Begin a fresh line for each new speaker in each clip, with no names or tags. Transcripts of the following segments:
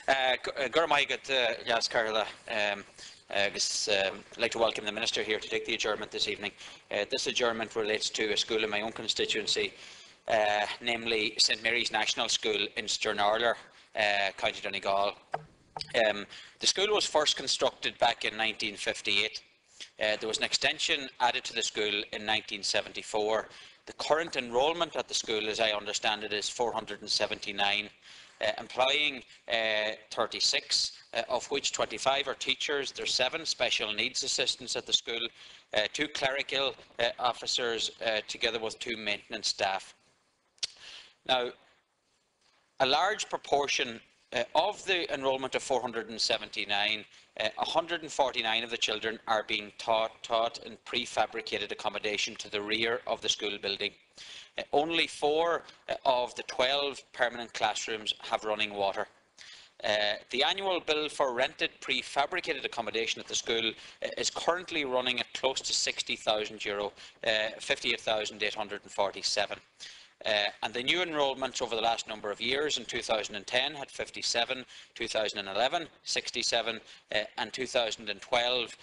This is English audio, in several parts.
Yes, Carla. I'd like to welcome the Minister here to take the adjournment this evening. This adjournment relates to a school in my own constituency, namely St Mary's National School in Stranorlar, County Donegal. The school was first constructed back in 1958. There was an extension added to the school in 1974. The current enrolment at the school, as I understand it, is 479. Employing 36, of which 25 are teachers. There's 7 special needs assistants at the school, 2 clerical officers, together with 2 maintenance staff. Now, a large proportion of the enrolment of 479, 149 of the children are being taught in prefabricated accommodation to the rear of the school building. Only 4 of the 12 permanent classrooms have running water. The annual bill for rented prefabricated accommodation at the school is currently running at close to €60,000, 58,847. And the new enrolments over the last number of years, in 2010 had 57, 2011 67, and 2012,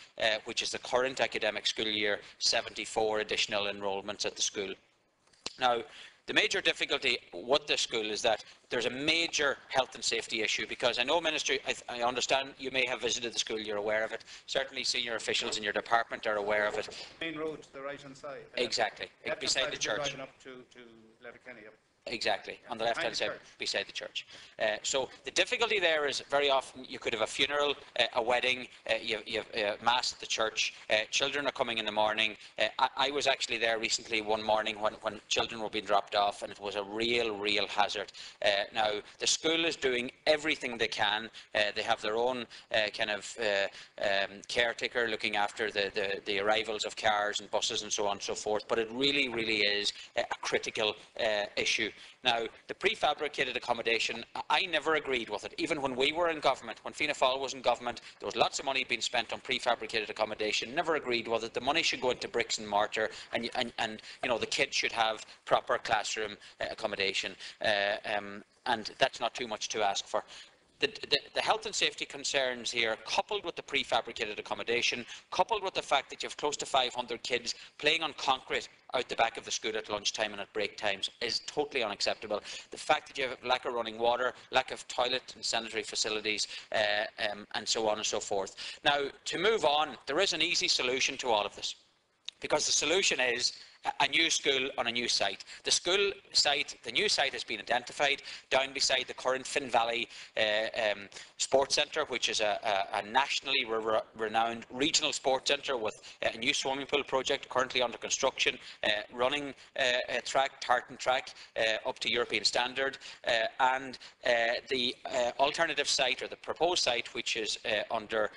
which is the current academic school year, 74 additional enrolments at the school. Now, the major difficulty with this school is that there's a major health and safety issue, because I know, Minister, I understand you may have visited the school, you're aware of it. Certainly senior officials in your department are aware of it.
Main road to the right-hand side.
Exactly, beside the church.
Driving up to Letterkenny.
Exactly, on the left-hand side, beside the church. So the difficulty there is very often you could have a funeral, a wedding, you have mass at the church, children are coming in the morning. I was actually there recently one morning when children were being dropped off, and it was a real hazard. Now, the school is doing everything they can. They have their own kind of caretaker looking after the arrivals of cars and buses and so on and so forth, but it really is a critical issue. Now, the prefabricated accommodation, I never agreed with it. Even when we were in government, when Fianna Fáil was in government, there was lots of money being spent on prefabricated accommodation. Never agreed with it. The money should go into bricks and mortar, and you know, the kids should have proper classroom accommodation, and that's not too much to ask for. The health and safety concerns here, coupled with the prefabricated accommodation, coupled with the fact that you have close to 500 kids playing on concrete out the back of the school at lunchtime and at break times, is totally unacceptable. The fact that you have lack of running water, lack of toilet and sanitary facilities, and so on and so forth. Now, to move on, there is an easy solution to all of this, because the solution is a new school on a new site. The school site, the new site has been identified down beside the current Finn Valley Sports Centre, which is a nationally renowned regional sports centre with a new swimming pool project currently under construction, running track, tartan track, up to European standard, and the alternative site, or the proposed site, which is under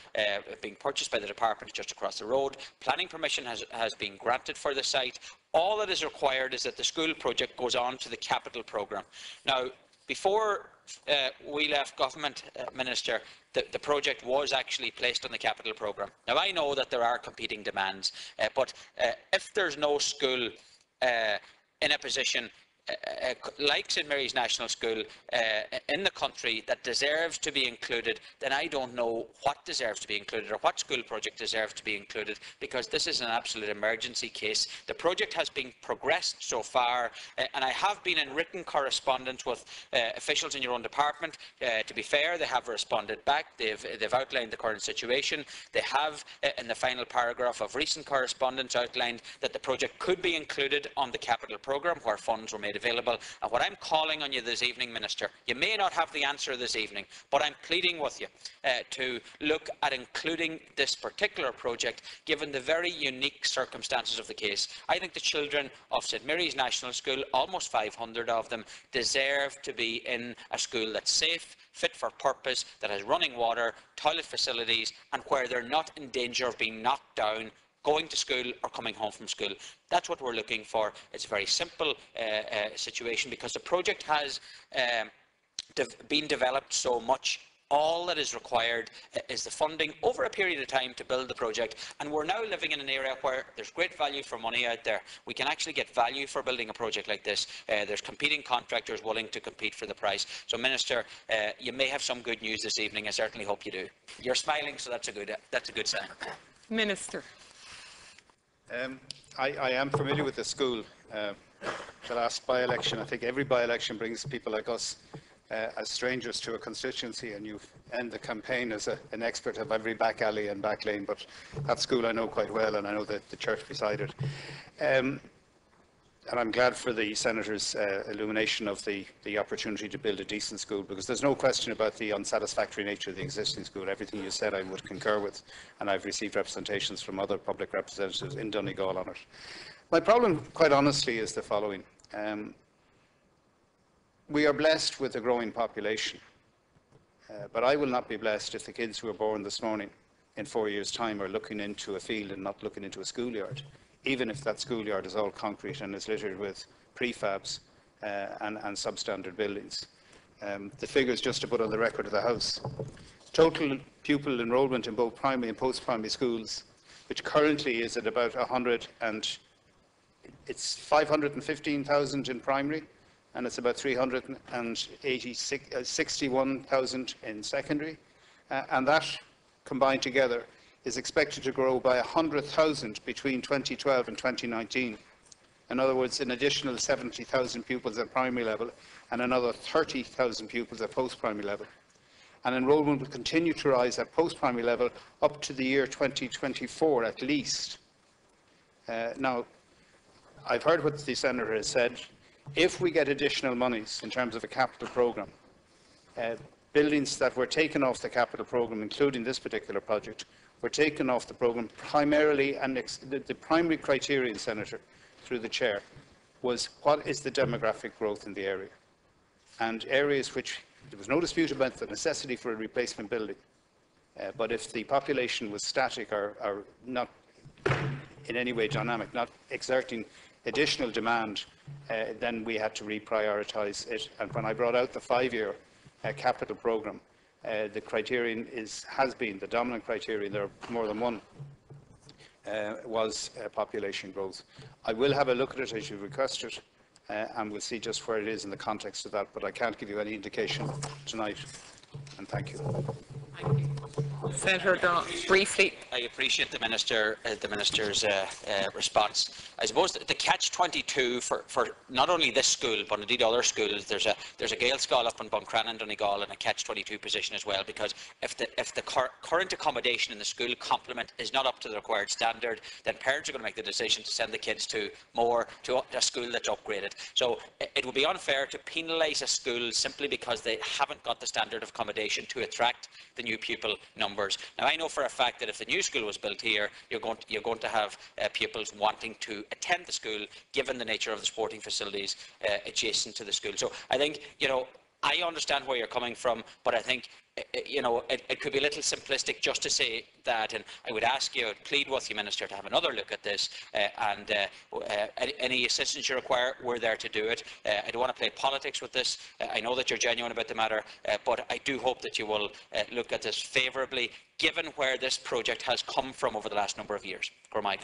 being purchased by the department just across the road. Planning permission has been granted for the site. All that is required is that the school project goes on to the capital programme. Now, before we left government, Minister, the project was actually placed on the capital programme. Now, I know that there are competing demands, but if there's no school in a position like St Mary's National School in the country that deserves to be included, then I don't know what deserves to be included, or what school project deserves to be included, because this is an absolute emergency case. The project has been progressed so far, and I have been in written correspondence with officials in your own department. To be fair, they have responded back. They've outlined the current situation. They have, in the final paragraph of recent correspondence, outlined that the project could be included on the capital programme where funds were made available. And what I'm calling on you this evening, Minister, you may not have the answer this evening, but I'm pleading with you to look at including this particular project, given the very unique circumstances of the case. I think the children of St Mary's National School, almost 500 of them, deserve to be in a school that's safe, fit for purpose, that has running water, toilet facilities, and where they're not in danger of being knocked down going to school or coming home from school. That's what we're looking for. It's a very simple situation, because the project has been developed so much All that is required is the funding over a period of time to build the project, and we're now living in an area where there's great value for money out there. We can actually get value for building a project like this. There's competing contractors willing to compete for the price. So, Minister, you may have some good news this evening. I certainly hope you do. You're smiling, so that's a good sign.
Minister.
I am familiar with the school. The last by-election, I think every by-election brings people like us as strangers to a constituency, and you end the campaign as an expert of every back alley and back lane, but that school I know quite well, and I know the church beside it. And I'm glad for the Senator's illumination of the opportunity to build a decent school, because there's no question about the unsatisfactory nature of the existing school. Everything you said I would concur with, and I've received representations from other public representatives in Donegal on it. My problem, quite honestly, is the following. We are blessed with a growing population, but I will not be blessed if the kids who were born this morning in 4 years' time are looking into a field and not looking into a schoolyard, even if that schoolyard is all concrete and is littered with prefabs and substandard buildings. The figures, just to put on the record of the House: total pupil enrolment in both primary and post-primary schools, which currently is at about 515,000 in primary, and it's about 361,000 in secondary, and that combined together is expected to grow by 100,000 between 2012 and 2019. In other words, an additional 70,000 pupils at primary level and another 30,000 pupils at post-primary level. And enrolment will continue to rise at post-primary level up to the year 2024 at least. Now, I've heard what the Senator has said. If we get additional monies in terms of a capital programme, buildings that were taken off the capital programme, including this particular project, were taken off the programme primarily, and the primary criterion, Senator, through the Chair, was what is the demographic growth in the area. And areas which there was no dispute about the necessity for a replacement building, but if the population was static or not in any way dynamic, not exerting additional demand, then we had to reprioritise it. And when I brought out the 5-year capital programme, the criterion has been the dominant criterion. There are more than one. Was population growth. I will have a look at it as you requested, and we'll see just where it is in the context of that. But I can't give you any indication tonight. And thank you.
Thank you. Senator O'Donnell, briefly.
I appreciate the Minister's response. I suppose the catch-22 for not only this school but indeed other schools, there's a Gael school up in Buncrannon, Donegal, in a catch-22 position as well, because if the current accommodation in the school complement is not up to the required standard, then parents are going to make the decision to send the kids to a school that's upgraded. So it would be unfair to penalise a school simply because they haven't got the standard of accommodation to attract the new pupil numbers. Now, I know for a fact that if the new school was built here, you're going to have pupils wanting to attend the school, given the nature of the sporting facilities adjacent to the school. So I think, I understand where you're coming from, but I think, it could be a little simplistic just to say that, and I would ask you, plead with you, Minister, to have another look at this, and any assistance you require, we're there to do it. I don't want to play politics with this. I know that you're genuine about the matter, but I do hope that you will look at this favourably, given where this project has come from over the last number of years. Gormaigh.